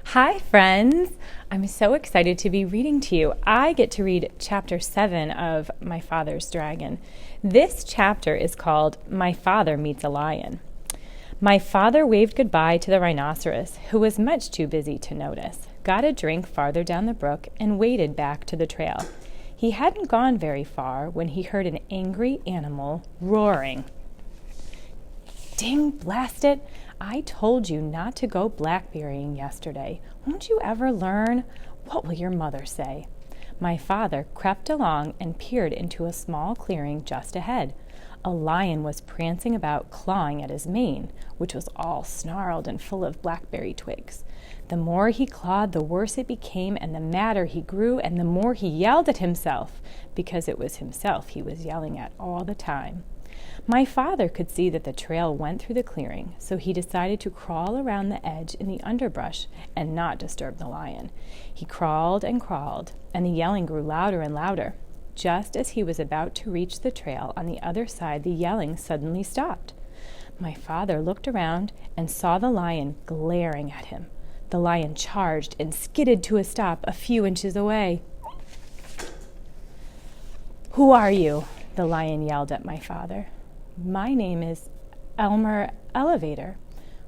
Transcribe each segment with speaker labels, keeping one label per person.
Speaker 1: Hi, friends. I'm so excited to be reading to you. I get to read chapter 7 of My Father's Dragon. This chapter is called My Father Meets a Lion. My father waved goodbye to the rhinoceros, who was much too busy to notice, got a drink farther down the brook, and waded back to the trail. He hadn't gone very far when he heard an angry animal roaring. Ding, blast it! I told you not to go blackberrying yesterday. Won't you ever learn? What will your mother say? My father crept along and peered into a small clearing just ahead. A lion was prancing about, clawing at his mane, which was all snarled and full of blackberry twigs. The more he clawed, the worse it became, and the madder he grew, and the more he yelled at himself, because it was himself he was yelling at all the time. My father could see that the trail went through the clearing, so he decided to crawl around the edge in the underbrush and not disturb the lion. He crawled, and the yelling grew louder and louder. Just as he was about to reach the trail on the other side, the yelling suddenly stopped. My father looked around and saw the lion glaring at him. The lion charged and skidded to a stop a few inches away. "Who are you?" the lion yelled at my father. "My name is Elmer Elevator.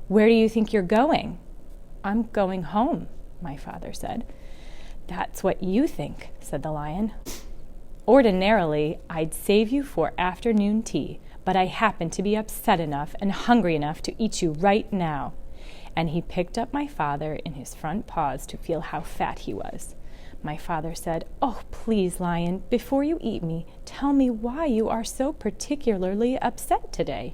Speaker 1: Where do you think you're going?" "I'm going home," my father said. "That's what you think," said the lion. "Ordinarily, I'd save you for afternoon tea, but I happen to be upset enough and hungry enough to eat you right now." And he picked up my father in his front paws to feel how fat he was. My father said, "Oh, please, lion, before you eat me, tell me why you are so particularly upset today."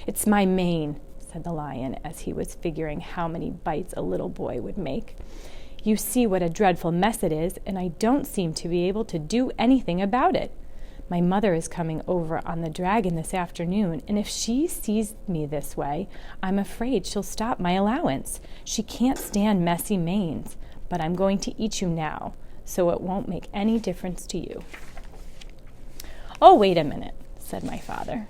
Speaker 1: "It's my mane," said the lion, as he was figuring how many bites a little boy would make. "You see what a dreadful mess it is, and I don't seem to be able to do anything about it. My mother is coming over on the dragon this afternoon, and if she sees me this way, I'm afraid she'll stop my allowance. She can't stand messy manes, but I'm going to eat you now, so it won't make any difference to you." "Oh, wait a minute," said my father,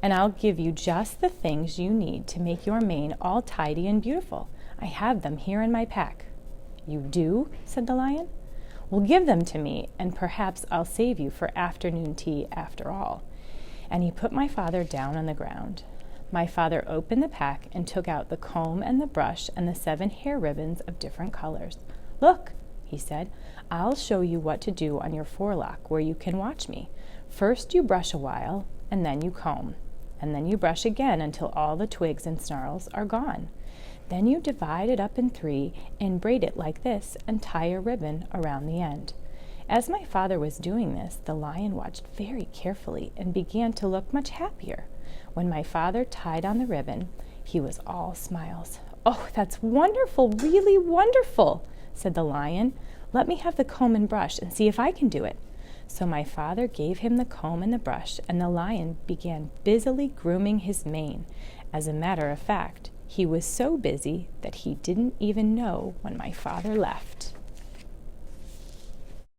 Speaker 1: "and I'll give you just the things you need to make your mane all tidy and beautiful. I have them here in my pack." "You do?" said the lion. "Well, give them to me, and perhaps I'll save you for afternoon tea after all." And he put my father down on the ground. My father opened the pack and took out the comb and the brush and the 7 hair ribbons of different colors. "Look," he said, "I'll show you what to do on your forelock where you can watch me. First you brush a while, and then you comb, and then you brush again until all the twigs and snarls are gone. Then you divide it up in 3 and braid it like this and tie a ribbon around the end." As my father was doing this, the lion watched very carefully and began to look much happier. When my father tied on the ribbon, he was all smiles. "Oh, that's wonderful, really wonderful," said the lion. "Let me have the comb and brush and see if I can do it." So my father gave him the comb and the brush, and the lion began busily grooming his mane. As a matter of fact, he was so busy that he didn't even know when my father left.